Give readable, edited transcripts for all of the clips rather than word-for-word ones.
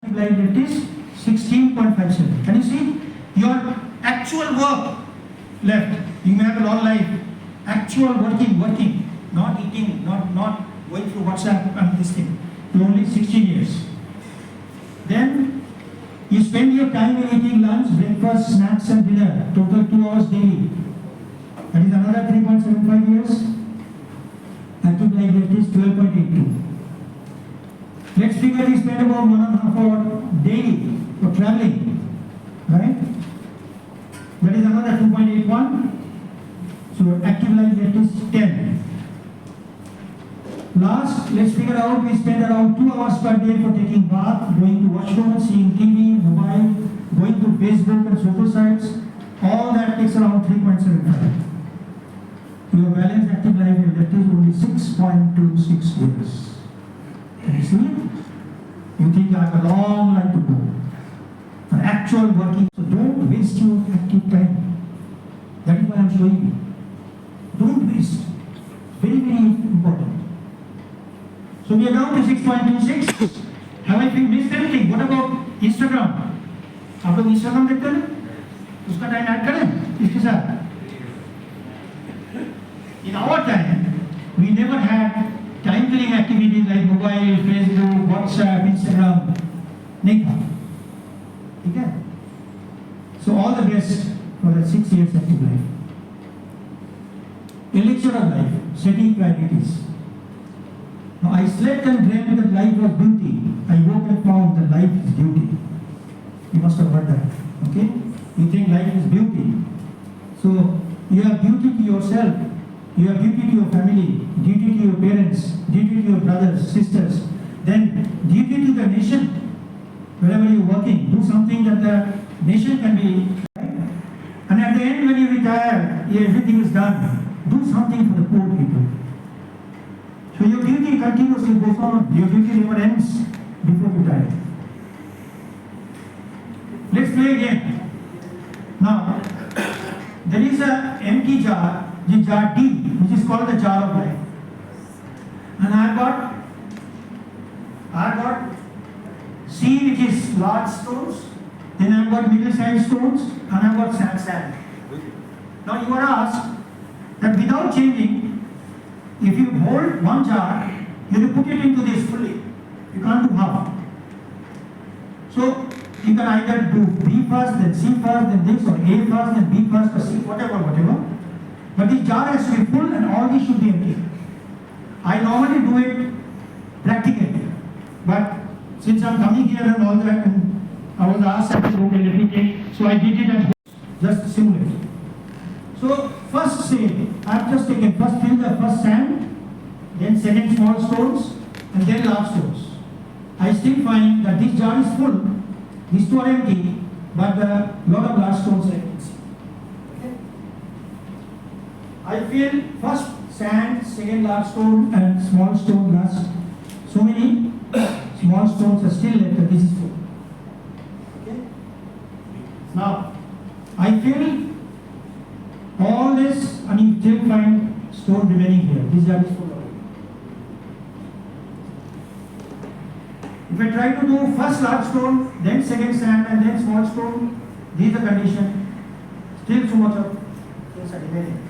Like it is 16.57. Can you see? Your actual work left. You may have a long life. Actual working, not eating, not going through WhatsApp and this thing. You only 16 years. Then you spend your time in eating lunch, breakfast, snacks and dinner. Total 2 hours daily. That is another 3.75 years. Active life rate is 12.82. Let's figure you spend about 1.5 hours daily for traveling, right? That is another 2.81. So active life rate is 10. Last, let's figure out we spend around 2 hours per day for taking bath, going to washroom, seeing TV, mobile, going to Facebook and social sites. All that takes around 3.75. Your balanced active life rate is only 6.26 years. You see? You think I have a long life to go. For actual working. So don't waste your active time. That is why I am showing you. Don't waste. Very, very important. So we are down to 6.26. Have I missed anything? What about Instagram? आप लोग Instagram देखते हैं? उसका time add करें इसके साथ. In our time, we never had time-killing activities like mobile, Facebook, WhatsApp, Instagram. नहीं था. ठीक है? So all the best for the 6 years active life. Elixir of life, setting priorities. Now I slept and dreamed that life was beauty. I woke and found that life is duty. You must have heard that. Okay? You think life is beauty. So you have duty to yourself. You have duty to your family, duty to your parents, duty to your brothers, sisters, then duty to the nation. Wherever you are working, do something that the nation can be, right? And at the end when you retire, everything is done. Do something for the poor people. So your duty continuously goes on. Your duty never ends before you die. Let's play again. Now, there is an empty jar, the jar D, which is called the jar of life. And I got C, which is large stones, then I got middle-sized stones, and I got sand. Now you are asked that without changing, if you hold one jar, you have to put it into this fully. You can't do half. So you can either do B first, then C first, then this, or A first, then B first, or C, whatever. But this jar has to be full and all these should be empty. I normally do it practically. But since I'm coming here and all that, and I was asked, I said, okay, let me take. So I did it at home, just to simulate. So first say, I've just taken, first fill the first sand, then second small stones, and then large stones. I still find that this jar is full, these two are empty, but a lot of large stones are empty. I fill first sand, second large stone, and small stone last. So many small stones are still left, and this is full. Okay? Now, I fill all this, and you still find stone remaining here. This jar is full already. If I try to do first large stone, then second sand, and then small stone, this is the condition. Still so much of things are remaining.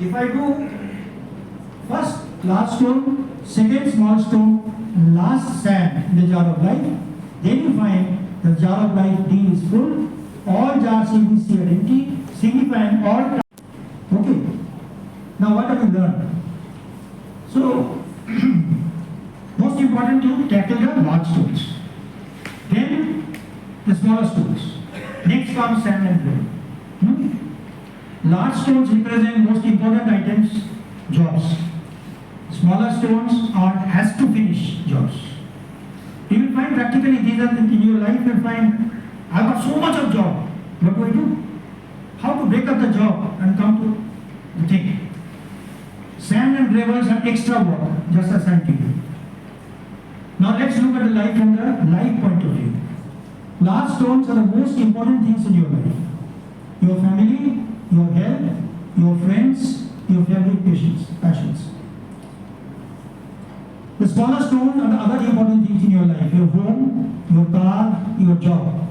If I do first large stone, second small stone, last sand in the jar of life, then you find the jar of life D is full, all jars in this are empty, signifying all time. Okay. Now what have we learned? So, most important to tackle the large stones. Then the smaller stones. Next comes sand and gravel. Large stones represent most important items, jobs. Smaller stones has to finish jobs. You will find practically these are in your life. You will find I've got so much of job. What do I do? How to break up the job and come to the thing. Sand and gravels are extra work, just as I'm telling. Now let's look at the life from the life point of view. Large stones are the most important things in your life. Your family, your health, your friends, your favorite passions. The smaller stones are the other important things in your life. Your home, your car, your job.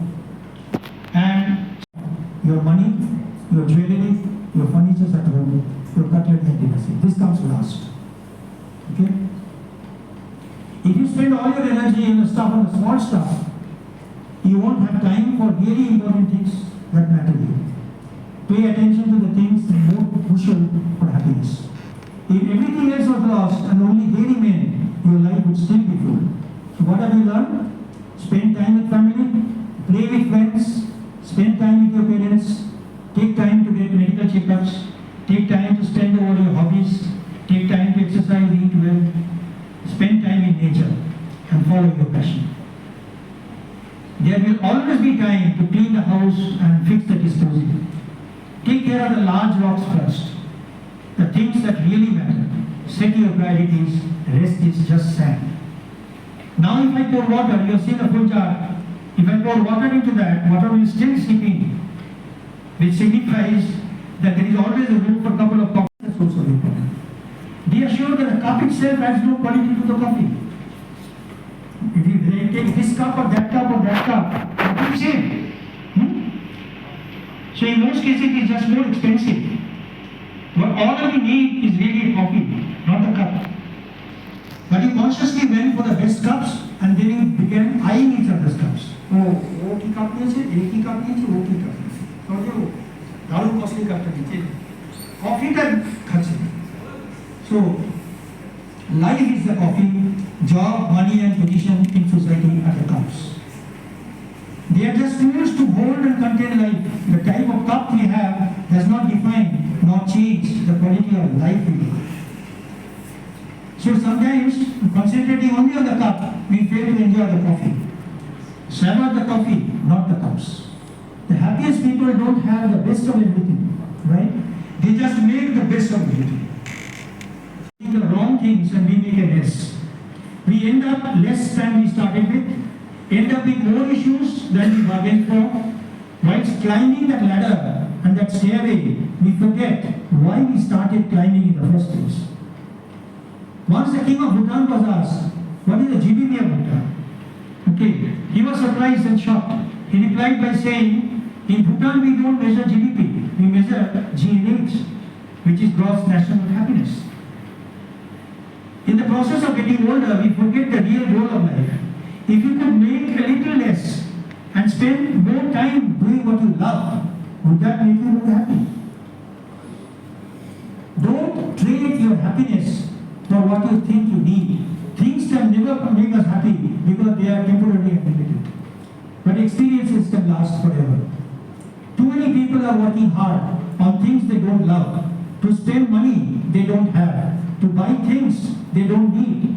And your money, your jewelry, your furniture at home, your cutlery and dinner set. This comes last. Okay? If you spend all your energy in the stuff on the small stuff, you won't have time for really important things that matter to you. Pay attention to the things that are more crucial for happiness. If everything else was lost and only they remain, your life would still be full. So what have you learned? Spend time with family, play with friends, spend time with your parents, take time to get medical checkups, take time to spend over your hobbies, take time to exercise, eat well, spend time in nature and follow your passion. There will always be time to clean the house and fix the disposal. Take care of the large rocks first, the things that really matter. Set your priorities, rest is just sand. Now if I pour water, you have seen a full jar. If I pour water into that, water will still seep in, which signifies that there is always a room for a couple of cups. That's also important. Be assured that the cup itself has no quality to the coffee. If you take this cup or that cup or that cup, what is it? So in most cases it is just more expensive. But all we need is really a coffee, not the cup. But you consciously went for the best cups and then you began eyeing each other's cups. Oh, वो की cup नहीं है, एक ही cup नहीं है, वो की cup नहीं है. समझो, दारू costly cup नहीं है. Coffee का खर्च है. So, life is the coffee, job, money and position in society are the cups. They are just tools to hold and contain life. The type of cup we have does not define nor change the quality of life we live. So sometimes, concentrating only on the cup, we fail to enjoy the coffee. Savor the coffee, not the cups. The happiest people don't have the best of everything, right? They just make the best of everything. The wrong things and we make a mess. We end up less than we started with, end up with more issues than we bargained for. Whilst climbing that ladder and that stairway, we forget why we started climbing in the first place. Once the king of Bhutan was asked, what is the GDP of Bhutan? Okay, he was surprised and shocked. He replied by saying, in Bhutan we don't measure GDP, we measure GNH, which is gross national happiness. In the process of getting older, we forget the real goal of life. If you could make a little less and spend more time doing what you love, would that make you more happy? Don't trade your happiness for what you think you need. Things can never make us happy because they are temporary and limited. But experiences can last forever. Too many people are working hard on things they don't love, to spend money they don't have, to buy things they don't need.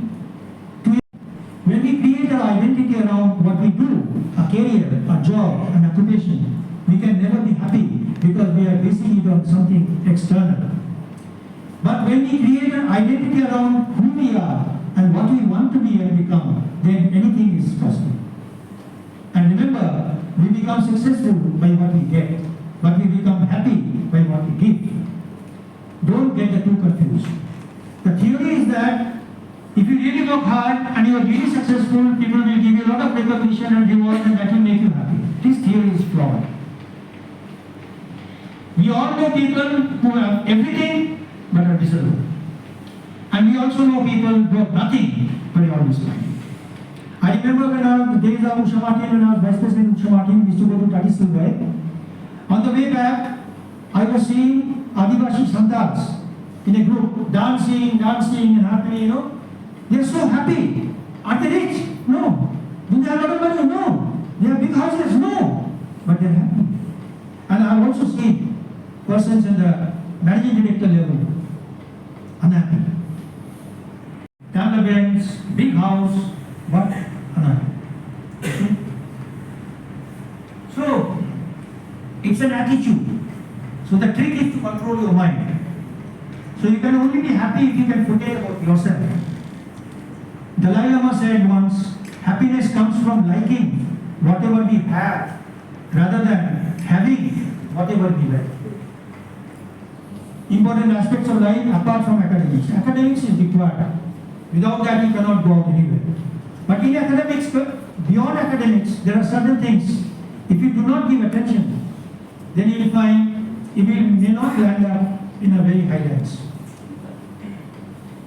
When we create our identity around what we do, a career, a job, an occupation, we can never be happy because we are basing it on something external. But when we create an identity around who we are and what we want to be and become, then anything is possible. And remember, we become successful by what we get, but we become happy by what we give. Don't get the two confused. The theory is that if you really work hard and you are really successful, people will give you a lot of recognition and reward and that will make you happy. This theory is flawed. We all know people who have everything but are miserable. And we also know people who have nothing but are always smiling. I remember when I was the days of Usha Martin, when I was vice president of Usha Martin, we used to go to Tati Silvai. On the way back, I was seeing Adivashi Santals in a group, dancing and happy, They're so happy. Are they rich? No. Do they have a lot of money? No. They have big houses? No. But they're happy. And I've also seen persons in the managing director level unhappy. Camerabands, big house, but unhappy. So, it's an attitude. So the trick is to control your mind. So you can only be happy if you can forget about yourself. Dalai Lama said once, happiness comes from liking whatever we have rather than having whatever we like. Important aspects of life apart from academics. Academics is required. Without that, you cannot go out anywhere. But in academics, beyond academics, there are certain things. If you do not give attention, then you will find you may not land up in a very high ranks.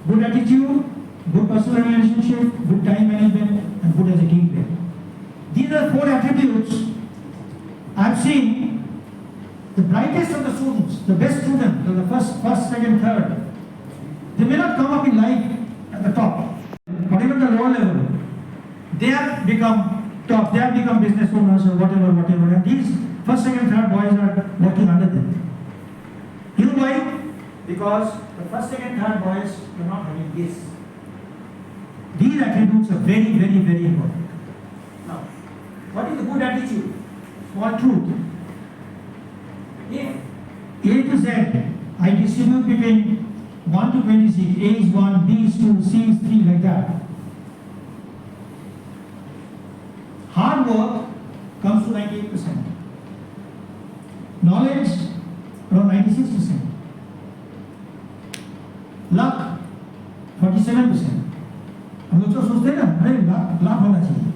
Good attitude, good personal relationship, good time management, and good as a team player. These are 4 attributes I have seen the brightest of the students, the best student, the first, second, third. They may not come up in life at the top, but even the lower level, they have become top, they have become business owners or whatever. And these first, second, third boys are working under them. You know why? Because the first, second, third boys are not having this. These attributes are very, very, very important. Now, what is the good attitude? Small truth. If A to Z, I distribute between 1 to 26, A is 1, B is 2, C is 3, like that. Hard work comes to 98%. Knowledge, around 96%. Luck, 47%. हम लोग तो सोचते हैं ना, अरे लाभ होना चाहिए,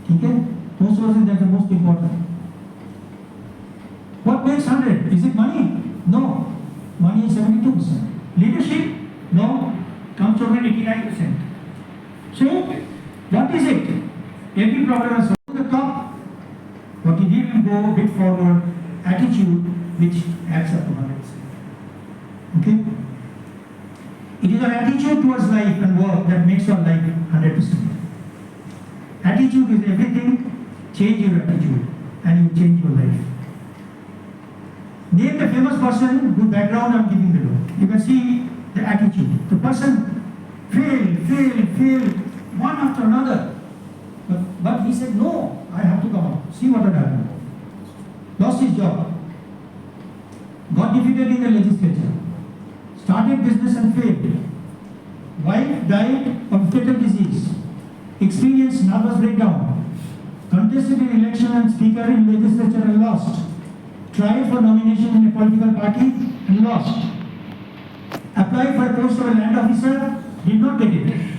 ठीक है? Most of us think that's the most important. What makes 100? Is it money? No. Money is 72%. Leadership? No. Comes over 89%. So, what is it? Every problem is at the top. What you need to go a bit forward, attitude, which adds up to 100%. Okay? It is our attitude towards life and work that makes our life 100%. Attitude is everything. Change your attitude and you change your life. Name the famous person whose background I am giving below. You can see the attitude. The person failed, one after another. But he said, no, I have to come out. See what had happened. Lost his job. Got defeated in the legislature. Started business and failed. Wife died of fatal disease. Experienced nervous breakdown. Contested in election and speaker in legislature and lost. Tried for nomination in a political party and lost. Applied for a post of a land officer, did not get it.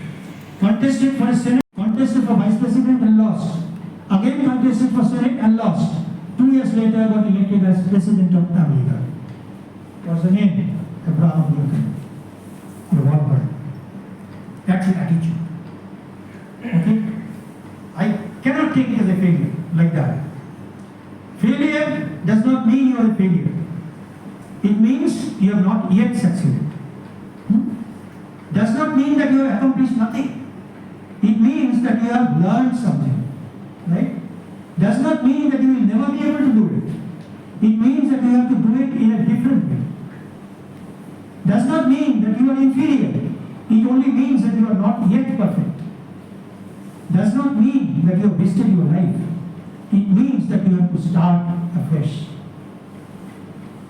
Contested for a Senate, contested for vice president and lost. Again contested for Senate and lost. 2 years later got elected as president of America. What's the name? Abraham Lincoln. The one word. That's the attitude. Okay? I cannot take it as a failure like that. Failure does not mean you are a failure. It means you have not yet succeeded. Does not mean that you have accomplished nothing. It means that you have learned something. Right? Does not mean that you will never be able to do it. It means that you have to do it in a different way. Does not mean that you are inferior. It only means that you are not yet perfect. Does not mean that you have wasted your life. It means that you have to start afresh.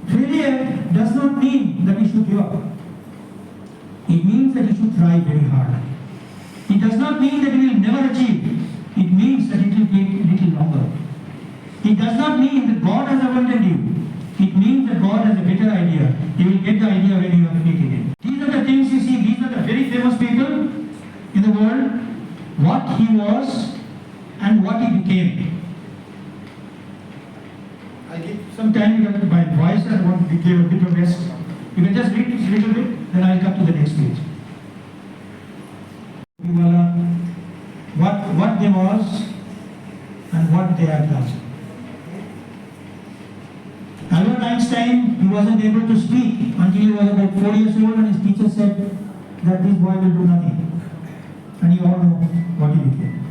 Failure does not mean that you should give up. It means that you should try very hard. It does not mean that you will never achieve. It means that it will take a little longer. It does not mean that God has abandoned you. It means that God has a better idea. You will get the idea when you are creating it. These are the things you see. These are the very famous people in the world. What he was and what he became. I give some time because my voice I want to give a bit of rest. You can just read this a little bit, then I'll come to the next page. What they was and what they have done. Albert Einstein, he wasn't able to speak until he was about 4 years old, and his teacher said that this boy will do nothing. And you all know what he became.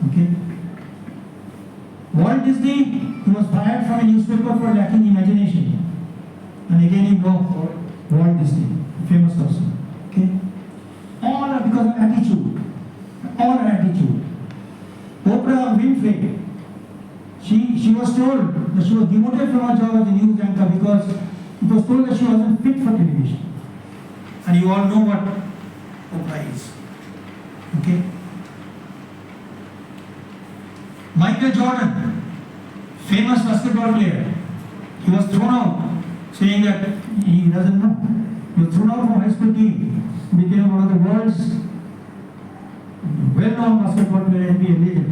Okay? Walt Disney, he was fired from a newspaper for lacking imagination. And again you know Walt Disney, famous person. Okay? All are because of attitude. All are attitude. Oprah Winfrey, she was told that she was demoted from her job as a news anchor because it was told that she wasn't fit for television. And you all know what Oprah is. Okay? Michael Jordan, famous basketball player, he was thrown out, saying that he doesn't know. He was thrown out from high school team, became one of the world's well-known basketball player, NBA legend.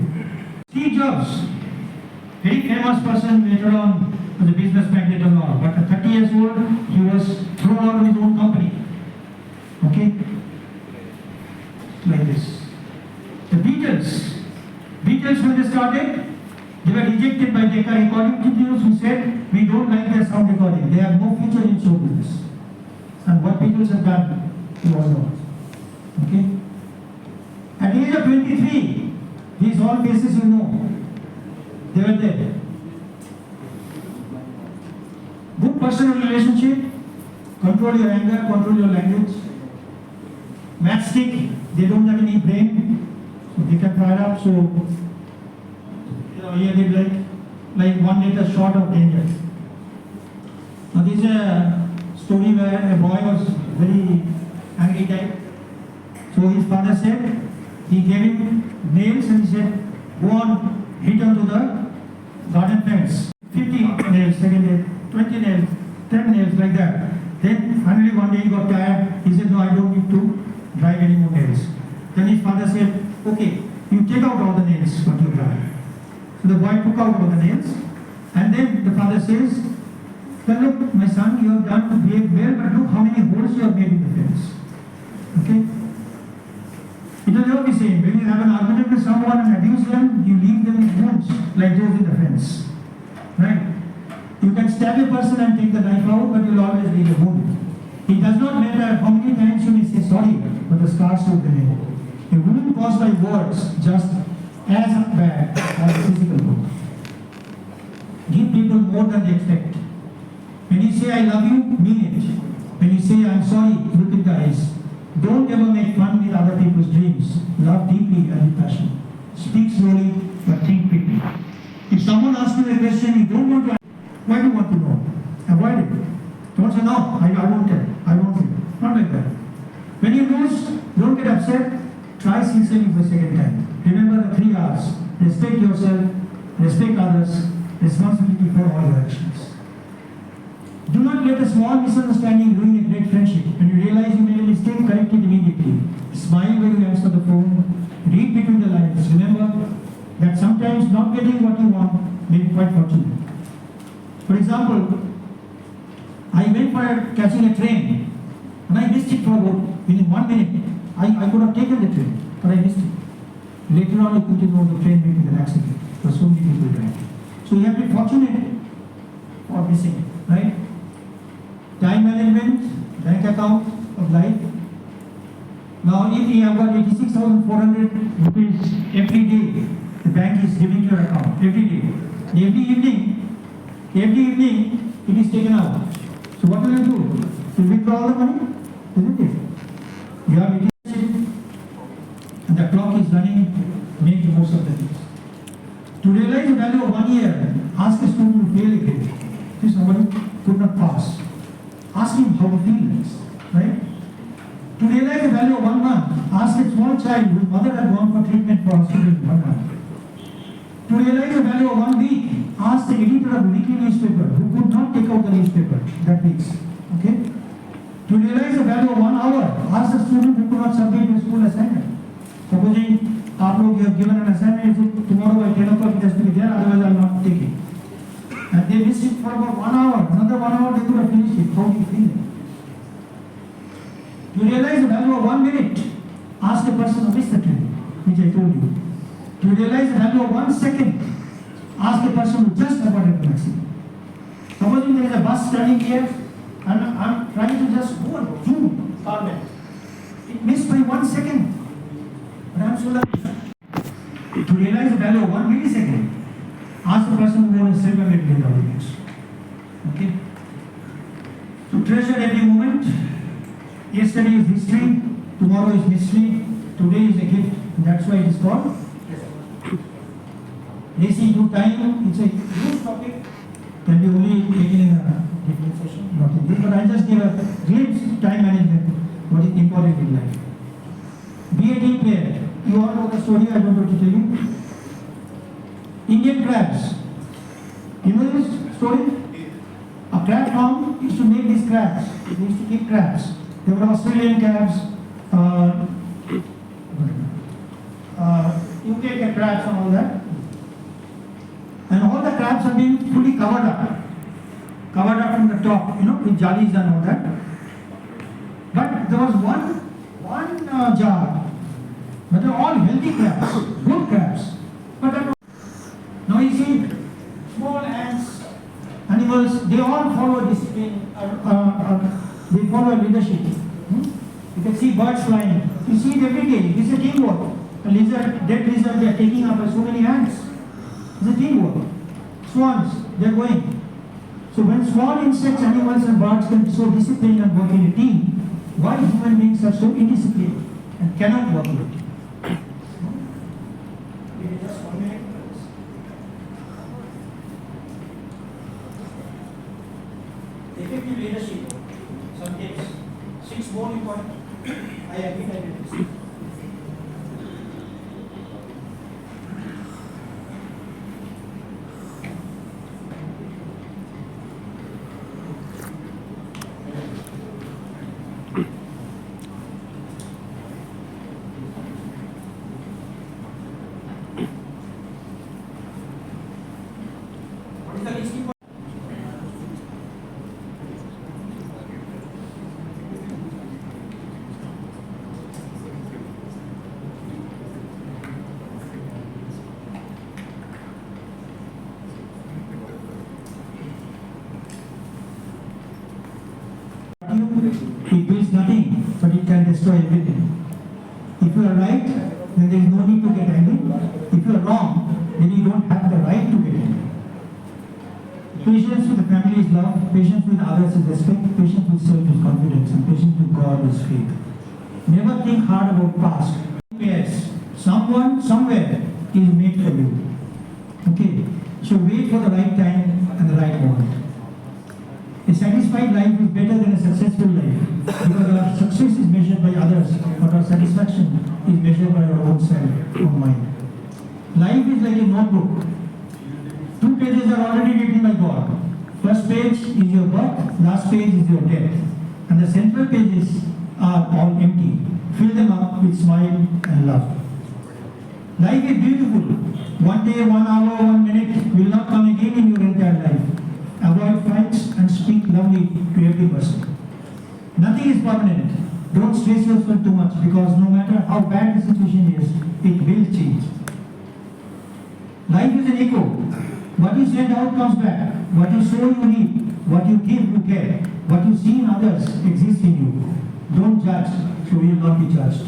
Steve Jobs, very famous person later on was a business magnate and all, but at 30 years old, he was thrown out of his own company. Okay? Like this. The Beatles when they started, they were rejected by Decca recording studios who said, we don't like their sound recording. They have no future in show business. And what Beatles have done, he was not. Okay? At the age of 23, these all cases you know, they were there. Good personal relationship, control your anger, control your language. Matchstick, they don't have any brain, so they can fire up, so here they like 1 meter short of danger. Now this is a story where a boy was very angry type. So his father said, he gave him nails and he said, go on, hit onto the garden fence. 50 nails, second day, 20 nails, 10 nails, like that. Then finally one day he got tired. He said, no, I don't need to drive any more nails. Then his father said, okay, you take out all the nails what you drive. So the boy took out all the nails. And then the father says, well, look, my son, you have done well, but look how many holes you have made in the fence. Okay? It will never be same. When you have an argument with someone and abuse them, you leave them in wounds like those in the fence. Right? You can stab a person and take the knife out, but you will always leave a wound. It does not matter how many times you may say sorry, but the scars will remain. A wound caused by words just as bad as a physical wound. Give people more than they expect. When you say I love you, mean it. When you say I'm sorry, look in the eyes. Don't ever make fun with other people's dreams. Love deeply and with passion. Speak slowly, but think quickly. If someone asks you a question you don't want to answer, why do you want to know? Avoid it. Don't say, no, I won't tell. I won't tell. Not like that. When you lose, don't get upset. Try sincerely for a second time. Remember the 3 R's. Respect yourself, respect others, responsibility for all your actions. Do not let a small misunderstanding ruin a great friendship. When you realize you made a mistake, correct it immediately. Smile when you answer the phone. Read between the lines. Remember that sometimes not getting what you want may be quite fortunate. For example, I went for catching a train and I missed it for about within 1 minute. I could have taken the train, but I missed it. Later on, I put it on the train making an accident. Because so many people died. So you have to be fortunate for missing it, right? Time management, bank account of life. Now, if you have got 86,400 rupees every day, the bank is giving to your account every day. Every evening, it is taken out. So what will you do? You withdraw all the money, isn't it? You have 86, and the clock is running, make the most of the things. To realize the value of 1 year, ask a student to fail a grade. If somebody could not pass, ask him how he feels, right? To realize the value of 1 month, ask a small child whose mother had gone for treatment for hospital in 1 month. To realize the value of 1 week, ask the editor of the weekly newspaper who could not take out the newspaper that week. Okay? To realize the value of 1 hour, ask the student who could not submit a school assignment. Supposing you have given an assignment, tomorrow by 10 o'clock it has to be there, otherwise I will not take it. And they missed it for about 1 hour, another 1 hour they could have finished it. How do you feel? To realize the value of 1 minute, ask the person who missed the train, which I told you. To realize the value of 1 second, ask the person who just avoided an accident. Supposing there is a bus standing here, and I'm trying to just go and zoom forward. It missed by 1 second. But I'm so lucky. To realize the value of 1 millisecond, ask the person who won a silver medal in the Olympics. Okay? So treasure every moment. Yesterday is history, tomorrow is mystery, today is a gift. That's why it is called. Racing through time, it's a huge topic, can be only taken in a different session, not in this, but I just give a glimpse time management, what is important in life. Be a team player. You all know the story, I don't want to tell you. Indian crabs. You know this story? A crab farm used to make these crabs. They used to keep crabs. There were Australian crabs, to take the crabs and all that. And all the crabs have been fully covered up from the top, with jollies and all that. But there was one jar, but they're all healthy crabs, good crabs. But that was, now you see, small ants, animals, they all follow discipline, they follow leadership. You can see birds flying. You see it every day. It's a teamwork. A lizard, dead lizard, they are taking up by so many ants. It's a teamwork. Swans, they are going. So when small insects, animals and birds can be so disciplined and work in a team, why human beings are so indisciplined and cannot work in a team? Just 1 minute. Effective leadership, some tips. 6 more important. I agree with this. What is the least important? It builds nothing, but it can destroy everything. If you are right, then there is no need to get angry. If you are wrong, then you don't have the right to get angry. Patience with the family is love, patience with others is respect, patience with self is confidence, and patience with God is faith. Never think hard about past. Yes, someone, somewhere is made for you. Okay, so wait for the right time and the right moment. A satisfied life is better than a successful life because our success is measured by others, but our satisfaction is measured by our own self, own mind. Life is like a notebook. 2 pages are already written by God. First page is your birth, last page is your death. And the central pages are all empty. Fill them up with smile and love. Life is beautiful. 1 day, 1 hour, 1 minute will not come again in your entire life. Avoid fights and speak lovely to every person. Nothing is permanent. Don't stress yourself too much because no matter how bad the situation is, it will change. Life is an echo. What you send out comes back. What you sow, you reap. What you give, you get. What you see in others exists in you. Don't judge, so you will not be judged.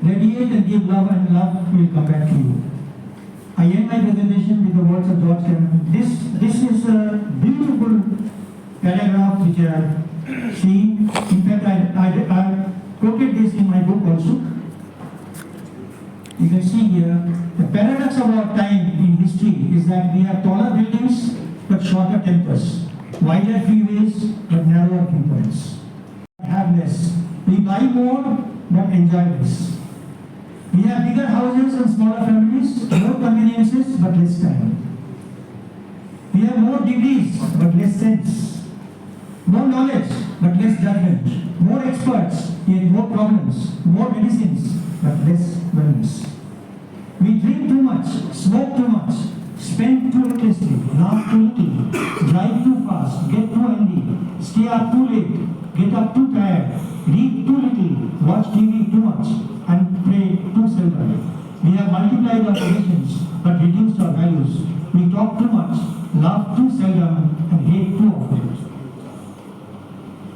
Radiate and give love, and love will come back to you. I end my presentation with the words of George Cameron. This is a beautiful paragraph which I have seen. In fact, I quoted this in my book also. You can see here, the paradox of our time in history is that we have taller buildings but shorter tempers, wider freeways but narrower viewpoints. Have less. We buy more but enjoy less. We have bigger houses and smaller families, more conveniences but less time. We have more degrees but less sense. More knowledge but less judgment. More experts yet more problems. More medicines but less wellness. We drink too much, smoke too much, spend too recklessly, laugh too little, drive too fast, get too angry, stay up too late, get up too tired, read too little, watch TV too much, and pray too seldom. We have multiplied our possessions but reduced our values. We talk too much, laugh too seldom, and hate too often.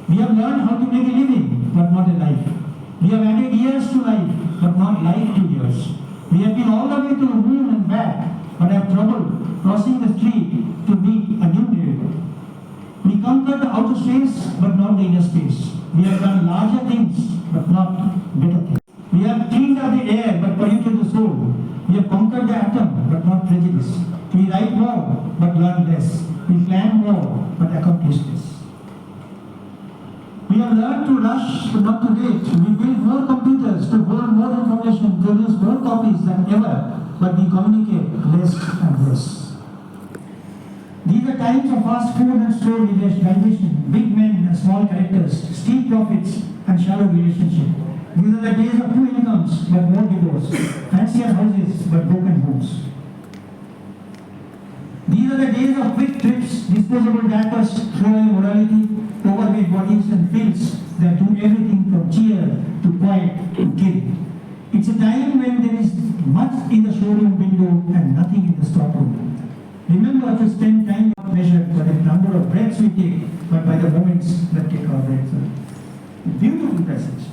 We have learned how to make a living but not a life. We have added years to life but not life to years. We have been all the way to the moon and back but have trouble crossing the street to meet a new neighbor. We conquered the outer space but not the inner space. We have done larger things but not better things. We have cleaned up the air but polluted the soul. We have conquered the atom but not prejudice. We write more but learn less. We plan more but accomplish less. We have learned to rush but not to wait. We build more computers to hold more information, produce more copies than ever, but we communicate less and less. These are times of fast food and slow digestion, big men and small characters, steep profits and shallow relationship. These are the days of two incomes but more divorce, fancier houses but broken homes. These are the days of quick trips, disposable diapers, throwaway morality, overweight bodies and pills that do everything from cheer to quiet to kill. It's a time when there is much in the showroom window and nothing in the stockroom. Remember to spend time not measured by the number of breaths we take, but by the moments that take our breaths. Beautiful passage.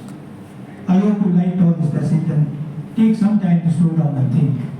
I hope you liked all this passage and take some time to slow down and think.